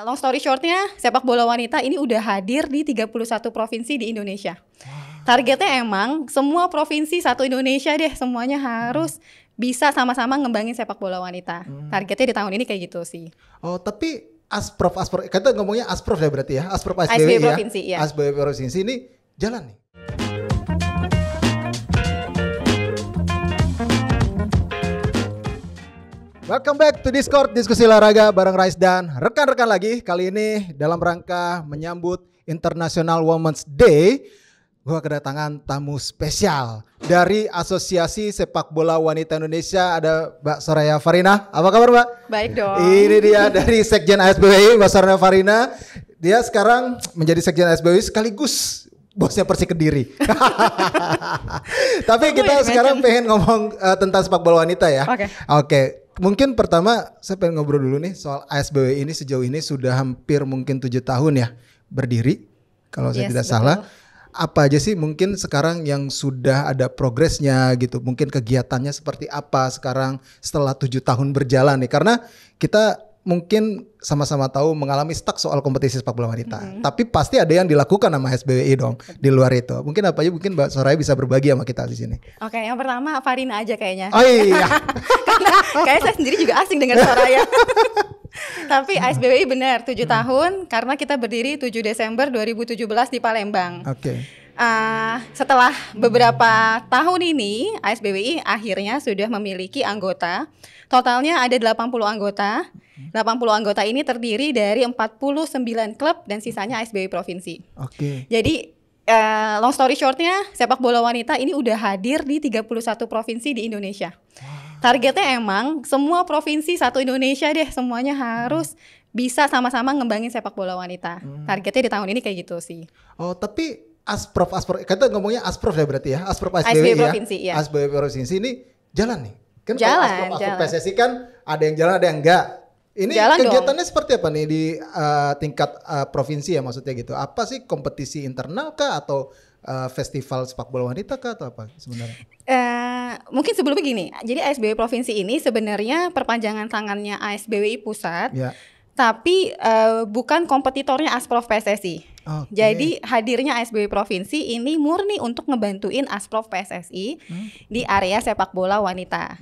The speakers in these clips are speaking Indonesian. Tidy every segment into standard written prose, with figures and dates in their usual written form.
Long story shortnya, sepak bola wanita ini udah hadir di 31 provinsi di Indonesia. Targetnya emang semua provinsi satu Indonesia deh, semuanya harus bisa sama-sama ngembangin sepak bola wanita. Targetnya di tahun ini kayak gitu sih. Oh, tapi Asprof, kita ngomongnya Asprof ya berarti ya? Asprof ASBWI ASBWI ya? provinsi, ya. ASBWI provinsi ini jalan nih? Welcome back to Discord, diskusi olahraga bareng Rais dan rekan-rekan lagi. Kali ini dalam rangka menyambut International Women's Day, gue kedatangan tamu spesial dari Asosiasi Sepak Bola Wanita Indonesia. Ada Mbak Soraya Farina. Apa kabar, Mbak? Baik dong. Ini dia dari Sekjen ASBWI, Mbak Soraya Farina. Dia sekarang menjadi Sekjen ASBWI sekaligus bosnya Persik Kediri. Tapi kita sekarang pengen ngomong tentang sepak bola wanita ya. Oke. Mungkin pertama saya pengen ngobrol dulu nih soal ASBWI ini sejauh ini sudah hampir mungkin 7 tahun ya berdiri. Kalau saya tidak salah. Apa aja sih mungkin sekarang yang sudah ada progresnya gitu. Mungkin kegiatannya seperti apa sekarang setelah 7 tahun berjalan nih. Karena kita mungkin sama-sama tahu mengalami stuck soal kompetisi sepak bola wanita. Tapi pasti ada yang dilakukan sama SBWI dong di luar itu. Mungkin apa aja mungkin Mbak Soraya bisa berbagi sama kita di sini. Oke, yang pertama Farina aja kayaknya. Oh iya. Karena kayak saya sendiri juga asing dengan Soraya. Tapi ASBWI benar 7 tahun karena kita berdiri 7 Desember 2017 di Palembang. Setelah beberapa tahun ini ASBWI akhirnya sudah memiliki anggota. Totalnya ada 80 anggota. 80 anggota ini terdiri dari 49 klub dan sisanya ASBWI provinsi. Jadi long story shortnya, sepak bola wanita ini udah hadir di 31 provinsi di Indonesia. Targetnya emang semua provinsi satu Indonesia deh, semuanya harus bisa sama-sama ngembangin sepak bola wanita. Targetnya di tahun ini kayak gitu sih. Oh, tapi Asprof, kita ngomongnya Asprof ya berarti ya? Asprof ASBWI ya? provinsi, ya. ASBWI provinsi ini jalan nih? Kan jalan, Asprof PSSI kan ada yang jalan ada yang enggak. Ini jalan kegiatannya dong. Seperti apa nih di tingkat provinsi ya maksudnya gitu? Apa sih kompetisi internal kah atau festival sepak bola wanita kah atau apa sebenarnya? Mungkin sebelumnya gini, jadi ASBWI provinsi ini sebenarnya perpanjangan tangannya ASBWI pusat, tapi bukan kompetitornya Asprof PSSI. Jadi hadirnya ASBWI provinsi ini murni untuk ngebantuin Asprof PSSI di area sepak bola wanita.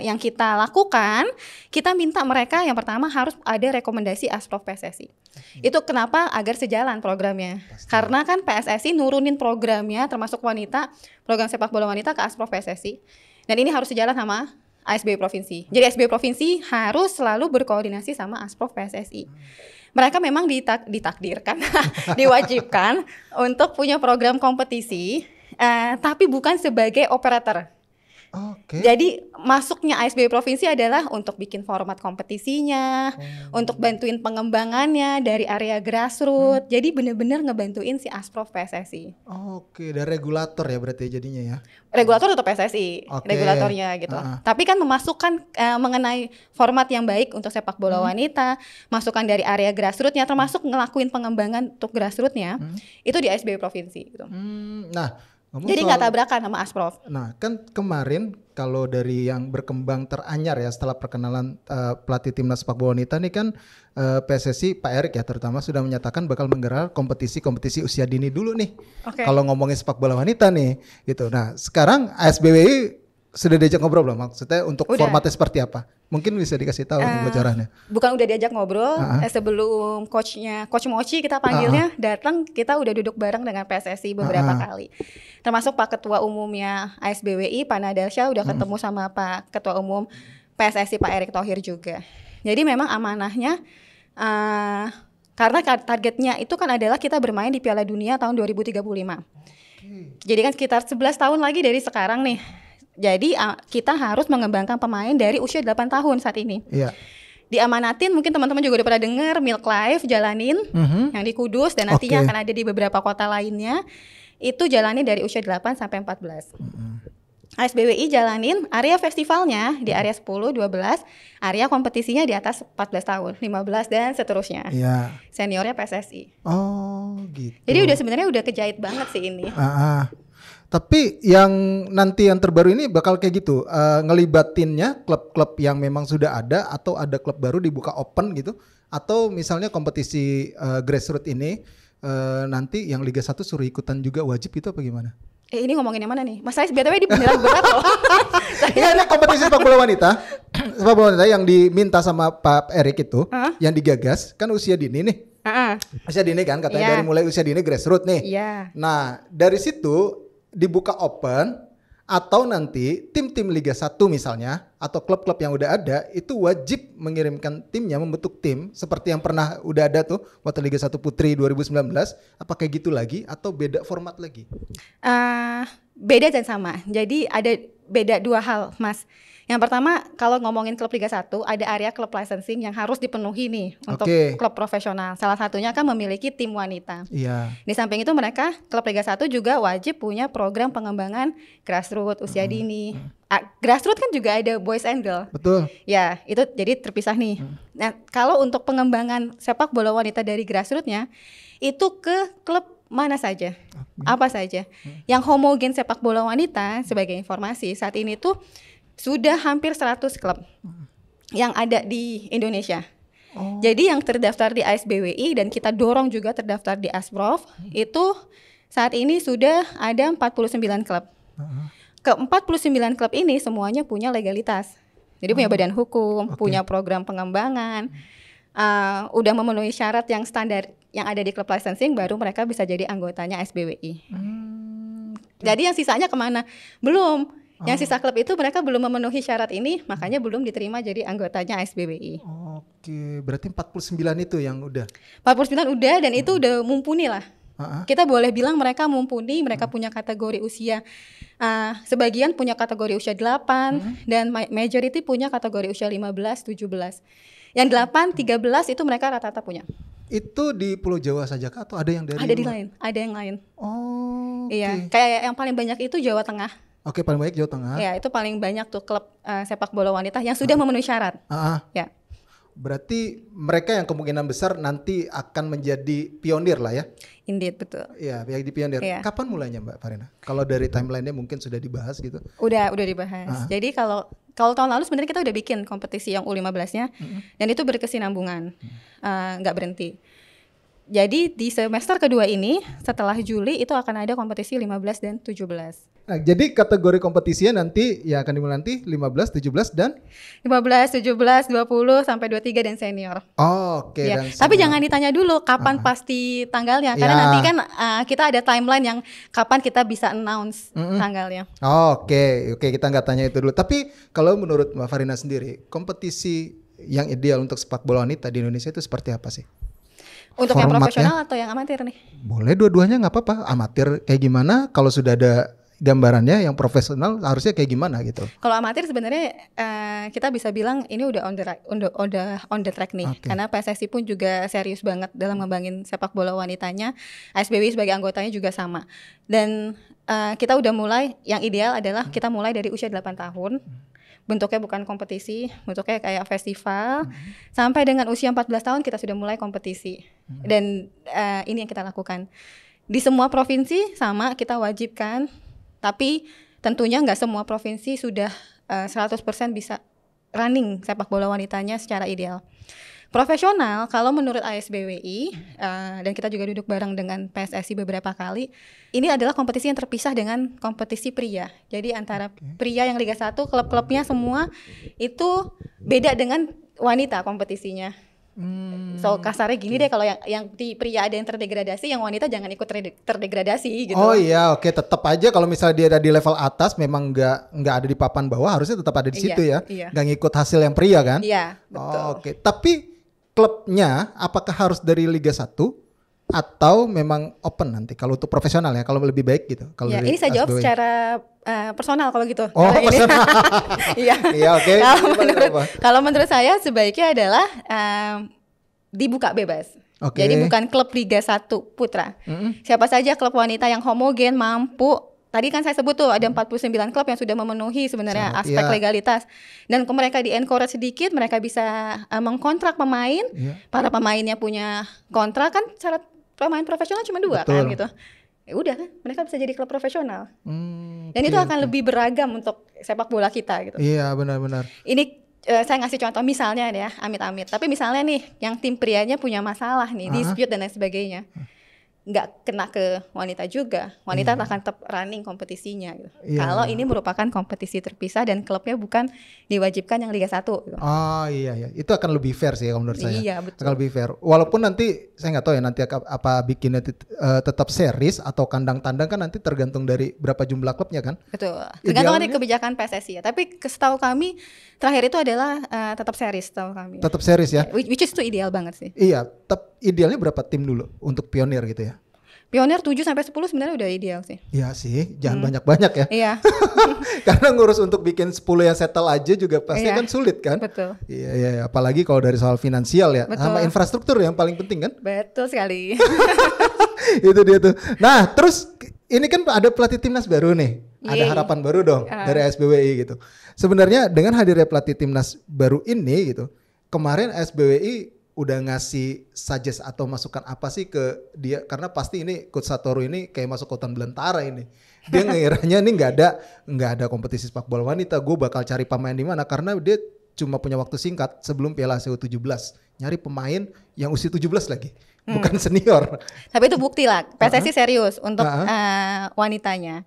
Yang kita lakukan, kita minta mereka yang pertama harus ada rekomendasi Asprof PSSI. Itu kenapa agar sejalan programnya. Karena kan PSSI nurunin programnya termasuk wanita, program sepak bola wanita ke Asprof PSSI. Dan ini harus sejalan sama ASBWI provinsi. Jadi ASBWI provinsi harus selalu berkoordinasi sama Asprof PSSI. Mereka memang ditakdirkan, diwajibkan untuk punya program kompetisi, tapi bukan sebagai operator. Jadi masuknya ASBWI provinsi adalah untuk bikin format kompetisinya, untuk bantuin pengembangannya dari area grassroots. Jadi benar-benar ngebantuin si Asprof PSSI. Dan regulator ya berarti jadinya ya? Regulator tetap PSSI, regulatornya gitu. Tapi kan memasukkan mengenai format yang baik untuk sepak bola wanita, masukan dari area grassrootsnya, termasuk ngelakuin pengembangan untuk grassrootsnya, itu di ASBWI provinsi. Gitu. Jadi nggak tabrakan sama Asprof. Nah kan kemarin kalau dari yang berkembang teranyar ya setelah perkenalan pelatih timnas sepak bola wanita nih kan PSSI Pak Erik ya terutama sudah menyatakan bakal menggelar kompetisi usia dini dulu nih. Kalau ngomongin sepak bola wanita nih gitu. Nah sekarang ASBWI sudah diajak ngobrol belum? Maksudnya untuk formatnya seperti apa? Mungkin bisa dikasih tahu bocorannya. Bukan udah diajak ngobrol, sebelum Coach Mochi kita panggilnya datang, kita udah duduk bareng dengan PSSI beberapa kali. Termasuk Pak Ketua Umumnya ASBWI, Pak Nadarsyah udah ketemu sama Pak Ketua Umum PSSI Pak Erick Thohir juga. Jadi memang amanahnya karena targetnya itu kan adalah kita bermain di Piala Dunia tahun 2035. Jadi kan sekitar 11 tahun lagi dari sekarang nih. Jadi kita harus mengembangkan pemain dari usia 8 tahun saat ini. Diamanatin, mungkin teman-teman juga udah pernah dengar Milk Life jalanin yang di Kudus dan nantinya akan ada di beberapa kota lainnya. Itu jalanin dari usia 8 sampai 14. ASBWI jalanin area festivalnya di area 10, 12, area kompetisinya di atas 14 tahun, 15 dan seterusnya. Seniornya PSSI. Gitu. Jadi sebenarnya udah kejahit banget sih ini. Tapi yang nanti yang terbaru ini bakal kayak gitu, ngelibatinnya klub-klub yang memang sudah ada atau ada klub baru dibuka open gitu, Atau misalnya kompetisi grassroots ini nanti yang Liga 1 suruh ikutan juga wajib itu apa gimana? Ini ngomongin yang mana nih? Mas Rais BTW di beneran berat loh. Ini kompetisi sepak bola wanita. Sepak bola wanita yang diminta sama Pak Erik itu, yang digagas kan usia dini nih. Usia dini kan katanya dari mulai usia dini grassroots nih. Nah, dari situ dibuka open atau nanti tim-tim Liga 1 misalnya atau klub-klub yang udah ada itu wajib mengirimkan timnya, membentuk tim seperti yang pernah udah ada tuh waktu Liga 1 Putri 2019. Apa kayak gitu lagi atau beda format lagi? Beda dan sama. Jadi ada beda dua hal, Mas. Yang pertama, kalau ngomongin klub Liga 1, ada area klub licensing yang harus dipenuhi nih untuk klub profesional. Salah satunya kan memiliki tim wanita. Di samping itu mereka, klub Liga 1 juga wajib punya program pengembangan grassroots usia dini. Grassroots kan juga ada boys and girl. Betul. Ya, itu jadi terpisah nih. Nah, kalau untuk pengembangan sepak bola wanita dari grassrootsnya, itu ke klub mana saja, apa saja. Yang homogen sepak bola wanita, sebagai informasi, saat ini tuh sudah hampir 100 klub yang ada di Indonesia. Jadi yang terdaftar di ASBWI dan kita dorong juga terdaftar di Asprof itu saat ini sudah ada 49 klub. Ke 49 klub ini semuanya punya legalitas. Jadi punya badan hukum, punya program pengembangan, udah memenuhi syarat yang standar yang ada di klub licensing, baru mereka bisa jadi anggotanya ASBWI. Jadi yang sisanya kemana? Belum. Yang sisa klub itu mereka belum memenuhi syarat ini, makanya belum diterima jadi anggotanya ASBWI. Berarti 49 itu yang udah? 49 udah, dan itu udah mumpuni lah. Kita boleh bilang mereka mumpuni, mereka punya kategori usia. Sebagian punya kategori usia 8, dan majority punya kategori usia 15, 17. Yang 8, 13 itu mereka rata-rata punya. Itu di Pulau Jawa saja kah atau ada yang dari luar? Lain, ada yang lain. Iya, kayak yang paling banyak itu Jawa Tengah. Paling banyak Jawa Tengah. Ya, itu paling banyak tuh klub sepak bola wanita yang sudah memenuhi syarat. Ya. Berarti mereka yang kemungkinan besar nanti akan menjadi pionir lah ya. Indeed, betul. Iya, jadi pionir. Kapan mulainya Mbak Farina? Kalau dari timeline-nya mungkin sudah dibahas gitu. Udah dibahas. Jadi kalau tahun lalu sebenarnya kita udah bikin kompetisi yang U15-nya dan itu berkesinambungan. Nggak berhenti. Jadi di semester kedua ini setelah Juli itu akan ada kompetisi 15 dan 17. Nah, jadi kategori kompetisinya nanti ya akan dimulai nanti 15, 17 dan 15, 17, 20 sampai 23 dan senior. Oke. Ya. Tapi jangan ditanya dulu kapan pasti tanggalnya, karena nanti kan kita ada timeline yang kapan kita bisa announce tanggalnya. Oke, kita nggak tanya itu dulu. Tapi kalau menurut Mbak Farina sendiri, kompetisi yang ideal untuk sepak bola wanita di Indonesia itu seperti apa sih? Untuk formatnya, yang profesional atau yang amatir nih? Boleh dua-duanya nggak apa-apa. Amatir kayak gimana? Kalau sudah ada gambarannya, yang profesional harusnya kayak gimana gitu? Kalau amatir sebenarnya kita bisa bilang ini udah on the track nih. Karena PSSI pun juga serius banget dalam ngembangin sepak bola wanitanya. ASBWI sebagai anggotanya juga sama. Dan kita udah mulai, yang ideal adalah kita mulai dari usia 8 tahun. Bentuknya bukan kompetisi, bentuknya kayak festival. Sampai dengan usia 14 tahun kita sudah mulai kompetisi. Dan ini yang kita lakukan. Di semua provinsi sama, kita wajibkan. Tapi tentunya nggak semua provinsi sudah 100% bisa running sepak bola wanitanya secara ideal. Profesional, kalau menurut ASBWI, dan kita juga duduk bareng dengan PSSI beberapa kali, ini adalah kompetisi yang terpisah dengan kompetisi pria. Jadi antara pria yang Liga 1, klub-klubnya semua itu beda dengan wanita kompetisinya. So kasarnya gini deh, kalau yang di pria ada yang terdegradasi, yang wanita jangan ikut terdegradasi gitu. Tetap aja kalau misalnya dia ada di level atas, memang nggak ada di papan bawah, harusnya tetap ada di situ ya. Nggak ngikut hasil yang pria kan? Iya, betul. Tapi klubnya apakah harus dari Liga 1 atau memang open nanti kalau untuk profesional ya, kalau lebih baik gitu? Kalau ini saya jawab secara personal kalau gitu. Personal. Iya, oke. Kalau menurut saya sebaiknya adalah dibuka bebas. Jadi bukan klub Liga 1 putra. Siapa saja klub wanita yang homogen mampu. Tadi kan saya sebut tuh ada 49 klub yang sudah memenuhi sebenarnya aspek legalitas. Dan kalau mereka di-encourage sedikit, mereka bisa mengkontrak pemain. Para pemainnya punya kontrak, kan syarat pemain profesional cuma 2 kan gitu. Ya udah kan, mereka bisa jadi klub profesional. Dan itu akan lebih beragam untuk sepak bola kita gitu. Iya, benar-benar. Ini saya ngasih contoh misalnya ya, amit-amit. Tapi misalnya nih, yang tim prianya punya masalah nih, dispute dan lain sebagainya, nggak kena ke wanita juga. Wanita akan tetap running kompetisinya gitu. Kalau ini merupakan kompetisi terpisah dan klubnya bukan diwajibkan yang Liga 1 gitu. Oh iya. Itu akan lebih fair sih kalau menurut saya. Iya, betul. Akan lebih fair. Walaupun nanti saya nggak tahu ya nanti apa bikinnya tetap series atau kandang tandang kan nanti tergantung dari berapa jumlah klubnya kan. Betul. Tergantung dari kebijakan PSSI ya. Tapi setahu kami terakhir itu adalah tetap series setahu kami. Tetap series ya. Which is itu ideal banget sih. Iya, idealnya berapa tim dulu untuk pionir gitu ya? Pionir 7 sampai 10 sebenarnya udah ideal sih. Iya sih, jangan banyak-banyak ya. Iya. Karena ngurus untuk bikin 10 yang settle aja juga pasti kan sulit kan. Betul. Iya, apalagi kalau dari soal finansial ya. Betul. Sama infrastruktur yang paling penting kan. Betul sekali. Itu dia tuh. Nah, terus ini kan ada pelatih timnas baru nih. Ada harapan baru dong dari SBWI gitu. Sebenarnya dengan hadirnya pelatih timnas baru ini gitu, kemarin SBWI udah ngasih suggest atau masukan apa sih ke dia, karena pasti ini Coach Satoru ini kayak masuk hutan belantara ini. Dia ngiranya nih nggak ada kompetisi sepak bola wanita, gue bakal cari pemain di mana, karena dia cuma punya waktu singkat sebelum Piala Asia U17 nyari pemain yang usia 17 lagi, bukan senior. Tapi itu bukti lah PSSI serius untuk wanitanya.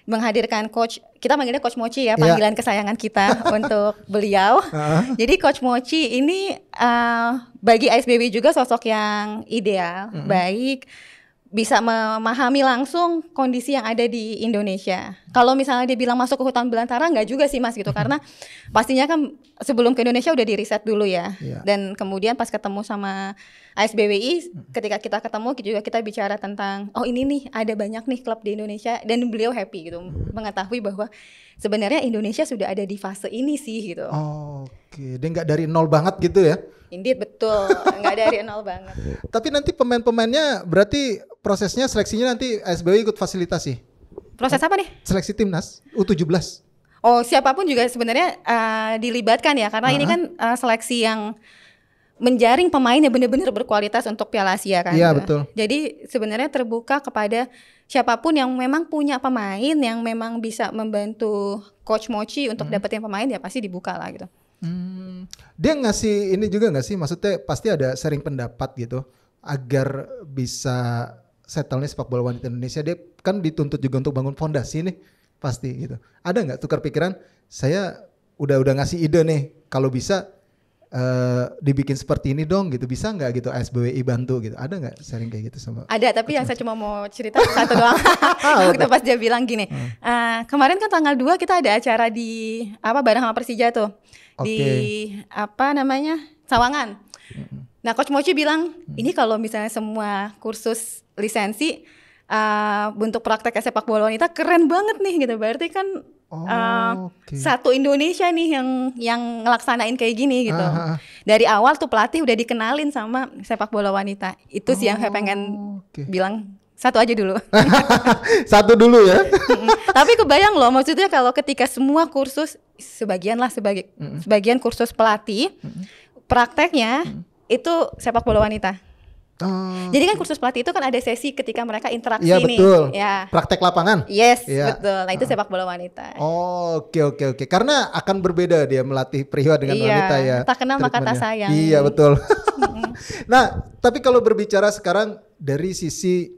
Menghadirkan coach, kita manggilnya Coach Mochi ya, panggilan kesayangan kita untuk beliau. Jadi Coach Mochi ini bagi ASBW juga sosok yang ideal, baik, bisa memahami langsung kondisi yang ada di Indonesia. Kalau misalnya dia bilang masuk ke hutan belantara, enggak juga sih Mas gitu, karena pastinya kan sebelum ke Indonesia udah di riset dulu ya. Dan kemudian pas ketemu sama ASBWI, ketika kita ketemu juga kita bicara tentang ini nih ada banyak nih klub di Indonesia, dan beliau happy gitu mengetahui bahwa sebenarnya Indonesia sudah ada di fase ini sih gitu. Oke, dia nggak dari nol banget gitu ya? Indeed, betul, nggak dari nol banget. Tapi nanti pemain-pemainnya berarti prosesnya seleksinya nanti ASBWI ikut fasilitasi? Proses apa nih? Seleksi timnas U17. Siapapun juga sebenarnya dilibatkan ya, karena ini kan seleksi yang menjaring pemain yang benar-benar berkualitas untuk Piala Asia kan. Iya, betul. Jadi sebenarnya terbuka kepada siapapun yang memang punya pemain yang memang bisa membantu Coach Mochi untuk dapetin pemain, ya pasti dibuka lah gitu. Dia ngasih ini juga nggak sih? Maksudnya pasti ada sharing pendapat gitu agar bisa settle-nya sepak bola wanita Indonesia. Dia kan dituntut juga untuk bangun fondasi nih pasti gitu. Ada nggak tukar pikiran? Saya udah ngasih ide nih, kalau bisa dibikin seperti ini dong gitu, bisa nggak gitu ASBWI bantu gitu, ada nggak sharing kayak gitu sama? Ada, tapi yang saya cuma mau cerita satu doang. Waktu pas dia bilang gini, kemarin kan tanggal 2 kita ada acara di bareng sama Persija tuh, di Sawangan. Nah Coach Mochi bilang, ini kalau misalnya semua kursus lisensi bentuk praktek sepak bola wanita keren banget nih gitu, berarti kan satu Indonesia nih yang ngelaksanain kayak gini gitu. Dari awal tuh pelatih udah dikenalin sama sepak bola wanita. Itu sih yang saya pengen bilang, satu aja dulu. Satu dulu ya. Tapi kebayang loh, maksudnya kalau ketika semua kursus, sebagian kursus pelatih, prakteknya itu sepak bola wanita. Jadi kan kursus pelatih itu kan ada sesi ketika mereka interaksi nih. Betul. Praktek lapangan. Yes, betul. Nah itu sepak bola wanita. Oke. Karena akan berbeda dia melatih pria dengan wanita ya. Tak kenal maka tak sayang. Iya betul. Nah, tapi kalau berbicara sekarang dari sisi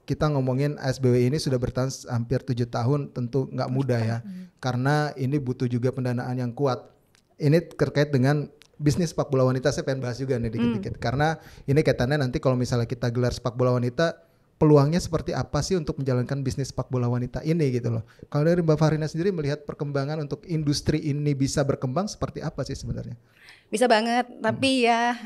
kita ngomongin ASBWI ini sudah bertahan hampir 7 tahun, tentu nggak mudah ya. Karena ini butuh juga pendanaan yang kuat. Ini terkait dengan bisnis sepak bola wanita, saya pengen bahas juga nih dikit-dikit. Karena ini kaitannya nanti kalau misalnya kita gelar sepak bola wanita, peluangnya seperti apa sih untuk menjalankan bisnis sepak bola wanita ini gitu loh. Kalau dari Mbak Farina sendiri melihat perkembangan untuk industri ini bisa berkembang seperti apa sih sebenarnya? Bisa banget, tapi ya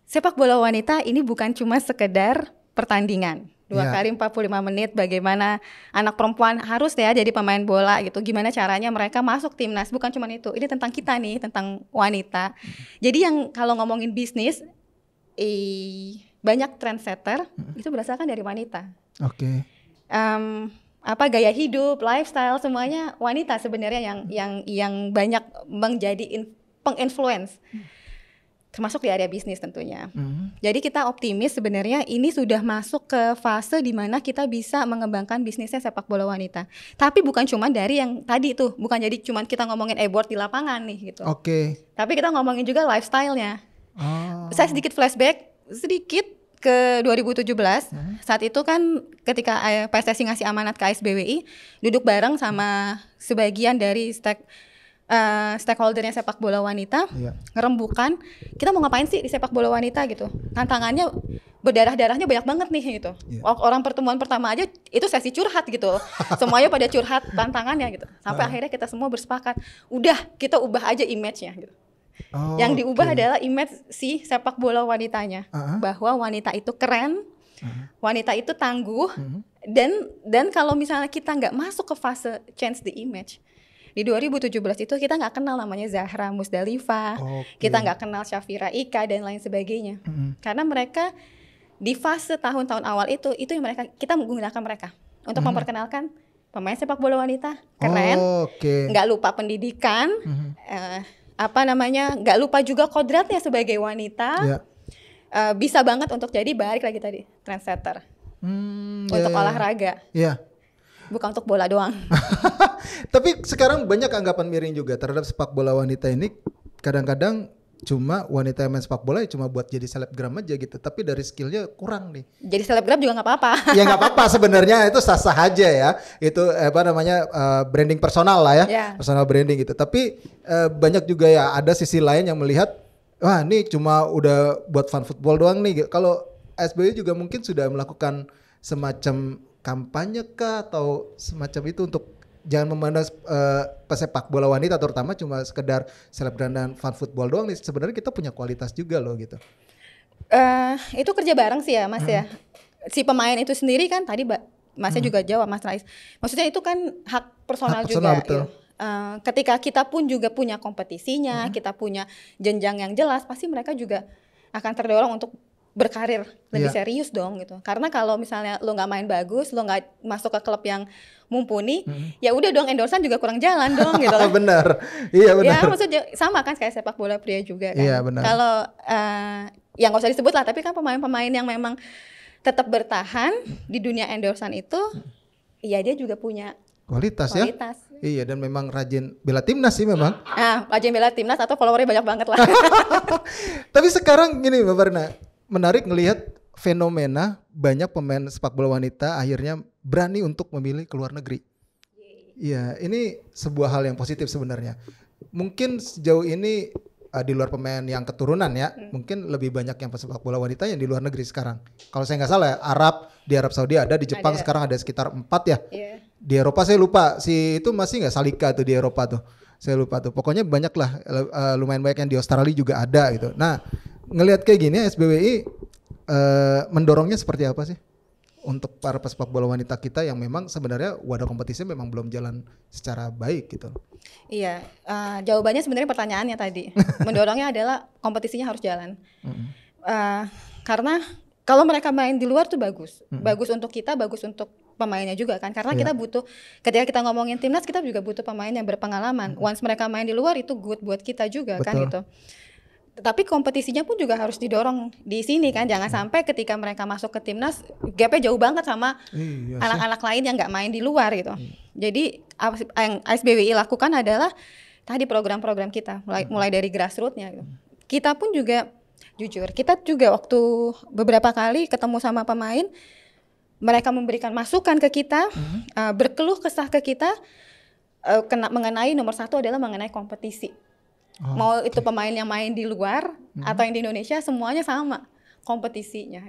sepak bola wanita ini bukan cuma sekedar pertandingan. 2 kali 45 menit, bagaimana anak perempuan harus ya jadi pemain bola gitu. Gimana caranya mereka masuk timnas, bukan cuma itu. Ini tentang kita nih, tentang wanita. Jadi yang kalau ngomongin bisnis, banyak trendsetter itu berdasarkan dari wanita. Gaya hidup, lifestyle, semuanya wanita sebenarnya yang banyak menjadi penginfluence. termasuk di area bisnis tentunya. Jadi kita optimis sebenarnya ini sudah masuk ke fase di mana kita bisa mengembangkan bisnisnya sepak bola wanita. Tapi bukan cuma dari yang tadi tuh, bukan jadi cuma kita ngomongin e-board di lapangan nih gitu. Tapi kita ngomongin juga lifestyle-nya. Saya sedikit flashback ke 2017. Saat itu kan ketika PSSI ngasih amanat ke ASBWI, duduk bareng sama sebagian dari stakeholdernya sepak bola wanita, ngerembukan kita mau ngapain sih di sepak bola wanita gitu. Tantangannya berdarah-darahnya banyak banget nih gitu. Orang pertemuan pertama aja itu sesi curhat gitu. Semuanya pada curhat tantangannya gitu. Sampai akhirnya kita semua bersepakat, udah kita ubah aja image-nya gitu. Yang diubah adalah image si sepak bola wanitanya, bahwa wanita itu keren, wanita itu tangguh, dan kalau misalnya kita nggak masuk ke fase change the image, di 2017 itu kita nggak kenal namanya Zahra Musdalifah, kita nggak kenal Syafira Ika dan lain sebagainya, karena mereka di fase tahun-tahun awal itu yang kita menggunakan mereka untuk memperkenalkan pemain sepak bola wanita keren, nggak lupa pendidikan, nggak lupa juga kodratnya sebagai wanita, bisa banget untuk jadi balik lagi tadi trendsetter untuk olahraga. Bukan untuk bola doang. Tapi sekarang banyak anggapan miring juga terhadap sepak bola wanita ini. Kadang-kadang cuma wanita yang main sepak bola cuma buat jadi selebgram aja gitu. Tapi dari skillnya kurang nih. Jadi selebgram juga nggak apa-apa. Ya nggak apa-apa sebenarnya, itu sah-sah aja ya. Itu branding personal lah ya. Personal branding gitu. Tapi banyak juga ya ada sisi lain yang melihat, wah ini cuma udah buat fun football doang nih. Kalau SBY juga mungkin sudah melakukan semacam kampanye kah atau semacam itu untuk jangan memandang pesepak bola wanita terutama cuma sekedar selebgram dan fun football doang nih. Sebenarnya kita punya kualitas juga loh gitu. Itu kerja bareng sih ya Mas ya. Si pemain itu sendiri kan tadi Masnya juga jawab Mas Rais. Maksudnya itu kan hak personal juga. Betul. Ketika kita pun juga punya kompetisinya, kita punya jenjang yang jelas, pasti mereka juga akan terdorong untuk berkarir lebih serius dong gitu. Karena kalau misalnya lo nggak main bagus, lo nggak masuk ke klub yang mumpuni, ya udah dong endorsan juga kurang jalan dong gitu kan. Benar, iya benar. Ya maksudnya sama kan kayak sepak bola pria juga kan. Iya benar. Kalau yang nggak usah disebut lah, tapi kan pemain-pemain yang memang tetap bertahan di dunia endorsan itu, ya dia juga punya kualitas. Ya. Iya, dan memang rajin bela timnas sih memang. Rajin bela timnas atau followernya banyak banget lah. Tapi sekarang gini Mbak Barna, menarik ngelihat fenomena banyak pemain sepak bola wanita akhirnya berani untuk memilih ke luar negeri. Iya, ini sebuah hal yang positif sebenarnya. Mungkin sejauh ini di luar pemain yang keturunan ya, mungkin lebih banyak yang pesepak bola wanita yang di luar negeri sekarang. Kalau saya nggak salah ya, di Arab Saudi ada, di Jepang sekarang ada sekitar 4 ya. Di Eropa saya lupa, itu masih nggak Salika tuh di Eropa tuh. Saya lupa tuh. Pokoknya banyak lah, lumayan banyak yang di Australia juga ada gitu. Nah, ngelihat kayak gini SBWI mendorongnya seperti apa sih untuk para pesepak bola wanita kita yang memang sebenarnya wadah kompetisi memang belum jalan secara baik gitu. Iya, jawabannya sebenarnya pertanyaannya tadi. Mendorongnya adalah kompetisinya harus jalan. Karena kalau mereka main di luar tuh bagus. Bagus untuk kita, bagus untuk pemainnya juga kan. Karena kita butuh, ketika kita ngomongin timnas kita juga butuh pemain yang berpengalaman. Once mereka main di luar itu good buat kita juga. Betul. Kan gitu. Tapi kompetisinya pun juga harus didorong di sini kan, jangan sampai ketika mereka masuk ke timnas gapnya jauh banget sama anak-anak lain yang nggak main di luar gitu. Jadi yang ASBWI lakukan adalah tadi program-program kita mulai dari grassrootsnya gitu. Kita pun juga jujur, kita juga waktu beberapa kali ketemu sama pemain, mereka memberikan masukan ke kita, berkeluh kesah ke kita, mengenai nomor satu adalah mengenai kompetisi. Mau itu pemain yang main di luar atau yang di Indonesia, semuanya sama kompetisinya.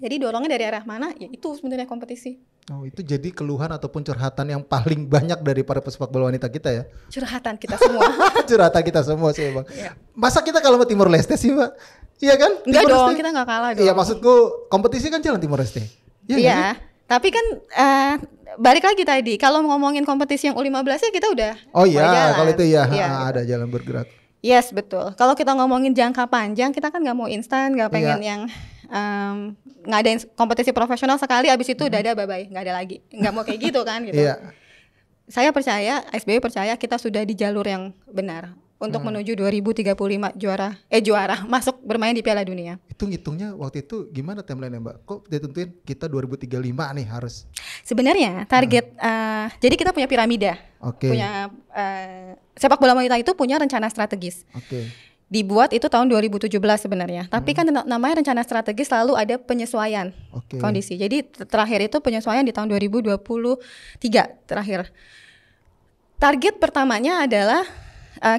Jadi dorongnya dari arah mana? Ya itu sebenarnya kompetisi. Itu jadi keluhan ataupun curhatan yang paling banyak dari para pesepak bola wanita kita ya? Curhatan kita semua. Curhatan kita semua sih Bang. Masa kita kalah sama Timor Leste sih Mbak? Iya kan? Enggak dong, kita nggak kalah dong. Iya maksudku kompetisi kan jalan Timor Leste. Iya. Tapi kan balik lagi tadi, kalau ngomongin kompetisi yang U15 ya kita udah kalau itu ada jalan bergerak. Yes, betul. Kalau kita ngomongin jangka panjang, kita kan nggak mau instan, nggak pengen yang ngadain kompetisi profesional sekali, abis itu udah ada bye-bye, nggak ada lagi. Nggak mau kayak gitu kan gitu. Saya percaya, SBY percaya kita sudah di jalur yang benar. untuk menuju 2035 juara masuk bermain di Piala Dunia. Itu ngitungnya waktu itu gimana timeline-nya Mbak? Kok ditentuin kita 2035 nih harus? Sebenarnya target jadi kita punya piramida. Punya sepak bola wanita itu punya rencana strategis. Dibuat itu tahun 2017 sebenarnya. Tapi kan namanya rencana strategis selalu ada penyesuaian kondisi. Jadi terakhir itu penyesuaian di tahun 2023 terakhir. Target pertamanya adalah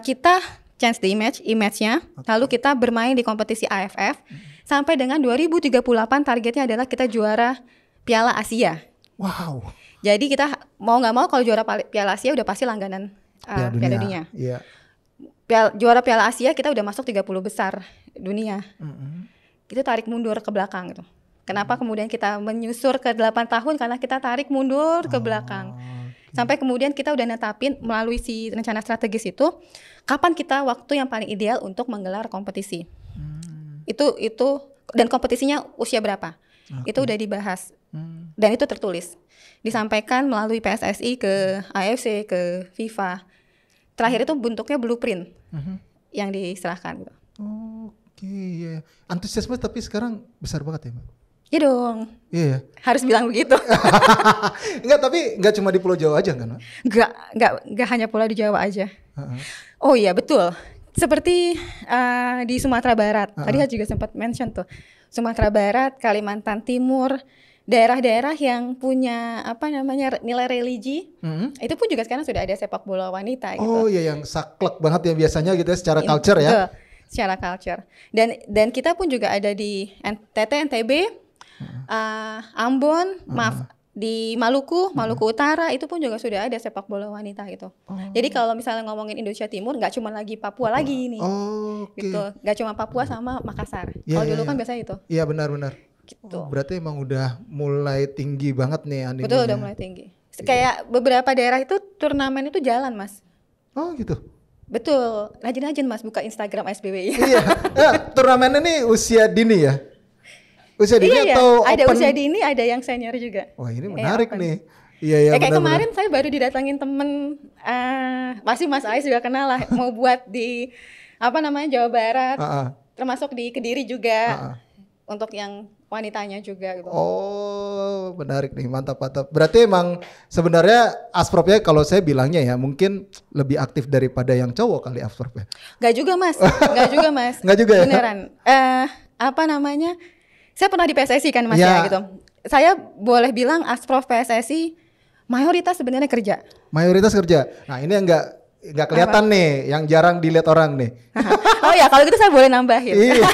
kita change the image-nya, lalu kita bermain di kompetisi AFF sampai dengan 2038 targetnya adalah kita juara Piala Asia. Wow. Jadi kita mau nggak mau kalau juara Piala Asia udah pasti langganan Piala Dunia. Yeah. Juara Piala Asia kita udah masuk 30 besar dunia. Kita tarik mundur ke belakang gitu. Kenapa kemudian kita menyusur ke 8 tahun? Karena kita tarik mundur ke belakang. Sampai kemudian kita udah netapin melalui si rencana strategis itu kapan kita waktu yang paling ideal untuk menggelar kompetisi. Itu dan kompetisinya usia berapa? Itu udah dibahas. Dan itu tertulis. Disampaikan melalui PSSI ke AFC, ke FIFA. Terakhir itu bentuknya blueprint yang diserahkan gitu. Iya. Antusiasme tapi sekarang besar banget ya Mbak? Iya dong. Iya. Harus bilang begitu. Enggak, tapi enggak cuma di Pulau Jawa aja kan Mbak? Enggak hanya Pulau di Jawa aja. Oh iya betul. Seperti di Sumatera Barat. Tadi saya juga sempat mention tuh. Sumatera Barat, Kalimantan Timur, daerah-daerah yang punya nilai religi, itu pun juga sekarang sudah ada sepak bola wanita gitu. Oh iya, yang saklek banget ya biasanya gitu ya secara culture ya. Betul, secara culture. Dan kita pun juga ada di NTT, NTB, Ambon, di Maluku Utara itu pun juga sudah ada sepak bola wanita gitu. Jadi kalau misalnya ngomongin Indonesia Timur nggak cuma lagi Papua lagi ini. Gitu. Nggak cuma Papua sama Makassar. Kalau dulu kan biasanya itu. Iya benar-benar. Gitu. Berarti emang udah mulai tinggi banget nih animenya. Betul, udah mulai tinggi. Kayak beberapa daerah itu turnamen itu jalan Mas. Oh gitu. Betul, rajin-rajin Mas buka Instagram SBWI. Iya. Turnamennya nih usia dini ya? Usia dini atau ada open? Usia dini, ada yang senior juga. Wah ini menarik nih. Iya kayak kemarin saya baru didatangin temen, masih Mas Ais juga kenal lah, mau buat di Jawa Barat, termasuk di Kediri juga, untuk yang wanitanya juga gitu. Oh menarik nih, mantap. Berarti emang sebenarnya Asprop ya kalau saya bilangnya ya mungkin lebih aktif daripada yang cowok kali Asprop ya. Gak juga Mas. Gak juga ya? Beneran. Saya pernah di PSSI kan Mas ya gitu. Saya boleh bilang Asprop PSSI mayoritas sebenarnya kerja. Mayoritas kerja. Nah ini yang nggak kelihatan nih, yang jarang dilihat orang nih. Oh ya kalau gitu saya boleh nambahin. Iya.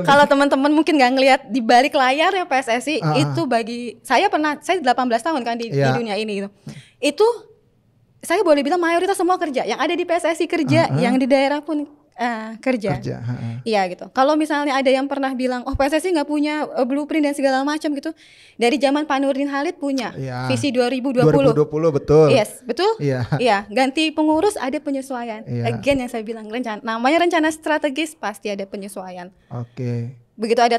Kalau teman-teman mungkin nggak ngelihat di balik layar ya PSSI itu bagi saya 18 tahun kan di dunia ini gitu. Itu saya boleh bilang mayoritas semua kerja. Yang ada di PSSI kerja, yang di daerah pun kerja. Iya gitu. Kalau misalnya ada yang pernah bilang, oh PSSI nggak punya blueprint dan segala macam gitu. Dari zaman Pak Nurdin Halid punya visi 2020. 2020 betul. Yes, betul. Iya. Ganti pengurus ada penyesuaian. Again yang saya bilang namanya rencana strategis pasti ada penyesuaian. Oke. Begitu ada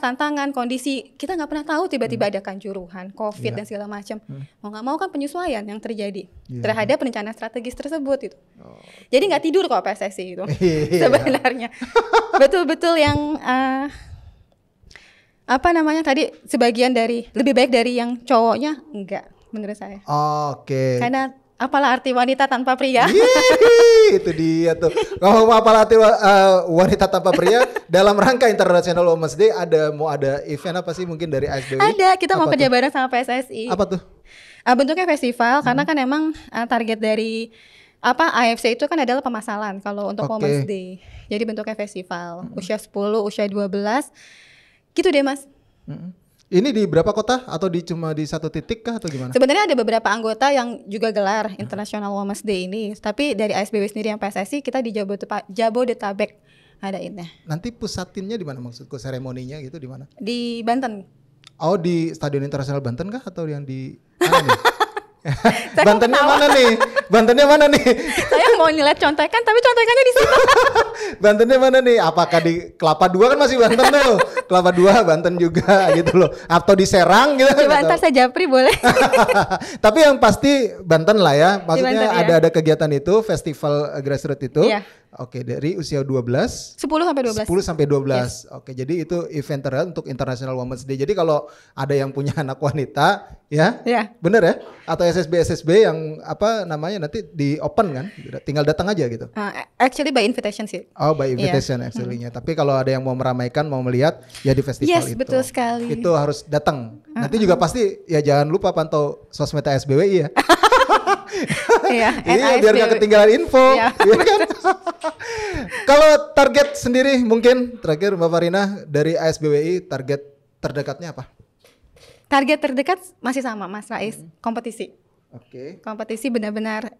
tantangan, kondisi kita nggak pernah tahu tiba-tiba ada kanjuruhan, COVID dan segala macam. Mau nggak mau kan penyesuaian yang terjadi terhadap rencana strategis tersebut itu. Jadi nggak tidur kok PSSI itu sebenarnya. Betul-betul yang tadi sebagian dari lebih baik dari yang cowoknya enggak menurut saya. Oke. Karena apalah arti wanita tanpa pria? Itu dia tuh. Ngomong apalah arti wanita tanpa pria dalam rangka International Women's Day mau ada event apa sih mungkin dari ASBWI? Ada, kita mau kerja bareng sama PSSI. Apa tuh? Bentuknya festival karena kan emang target dari AFC itu kan adalah pemasalan kalau untuk Women's Day. Jadi bentuknya festival. Usia 10, usia 12. Gitu deh, Mas. Ini di berapa kota atau cuma di satu titik kah atau gimana? Sebenarnya ada beberapa anggota yang juga gelar International Women's Day ini. Tapi dari ASBW sendiri yang PSSI kita di Jabodetabek adainnya. Nanti pusatinnya di mana maksudku, seremoninya gitu di mana? Di Banten. Oh di Stadion Internasional Banten kah atau yang di mana nih? Bantennya mana nih? Bantennya mana nih? Saya mau nilai contekan tapi contekannya di situ. Bantennya mana nih? Apakah di Kelapa II kan masih Banten tuh? Kelapa II Banten juga gitu loh. Atau di Serang gitu. Coba ntar saya japri boleh. Tapi yang pasti Banten lah ya. Maksudnya Banten, ada kegiatan itu, festival grassroots itu. Iya. Oke, dari usia 10 12. sampai 12. Yes. Oke, jadi itu event terkenal untuk International Women's Day. Jadi kalau ada yang punya anak wanita, ya, bener ya? Atau SSB yang apa namanya nanti di open kan? Tinggal datang aja gitu. Actually by invitation sih. Oh, by invitation actually-nya. Tapi kalau ada yang mau meramaikan, mau melihat, ya di festival itu. Yes, betul sekali. Itu harus datang. Nanti juga pasti ya jangan lupa pantau sosmed ASBWI ya. Iya, biar gak ketinggalan info. Iya kan? Kalau target sendiri mungkin terakhir Mbak Farina dari ASBWI, target terdekatnya apa? Target terdekat masih sama Mas Rais, kompetisi. Oke. Kompetisi benar-benar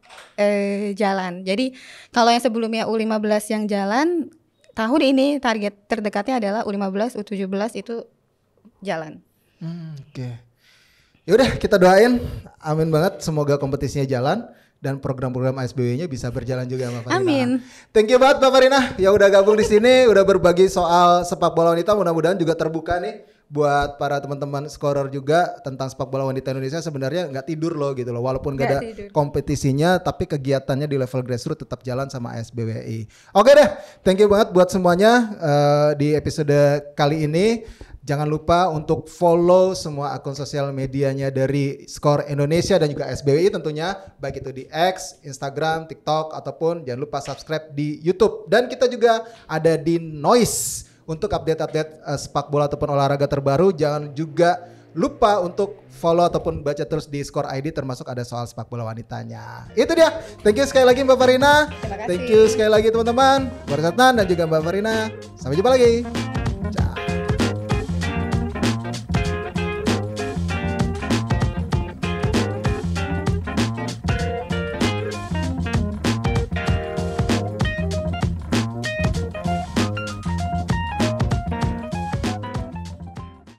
jalan. Jadi kalau yang sebelumnya U15 yang jalan, tahun ini target terdekatnya adalah U15, U17 itu jalan. Oke. Yaudah kita doain, amin banget, semoga kompetisinya jalan dan program-program ASBW-nya bisa berjalan juga Mbak Farina. Amin. Thank you banget Mbak Farina, ya udah gabung di sini, udah berbagi soal sepak bola wanita, mudah-mudahan juga terbuka nih buat para teman-teman scorer juga tentang sepak bola wanita Indonesia. Sebenarnya nggak tidur loh gitu loh, walaupun nggak ada kompetisinya, tapi kegiatannya di level grassroots tetap jalan sama ASBWI. Oke deh, thank you banget buat semuanya di episode kali ini. Jangan lupa untuk follow semua akun sosial medianya dari Skor Indonesia dan juga ASBWI tentunya, baik itu di X, Instagram, TikTok, ataupun jangan lupa subscribe di YouTube. Dan kita juga ada di Noise untuk update-update sepak bola ataupun olahraga terbaru. Jangan juga lupa untuk follow ataupun baca terus di Skor ID, termasuk ada soal sepak bola wanitanya. Itu dia. Thank you sekali lagi Mbak Farina. Thank you sekali lagi teman-teman. Mbak Ratnan dan juga Mbak Farina. Sampai jumpa lagi.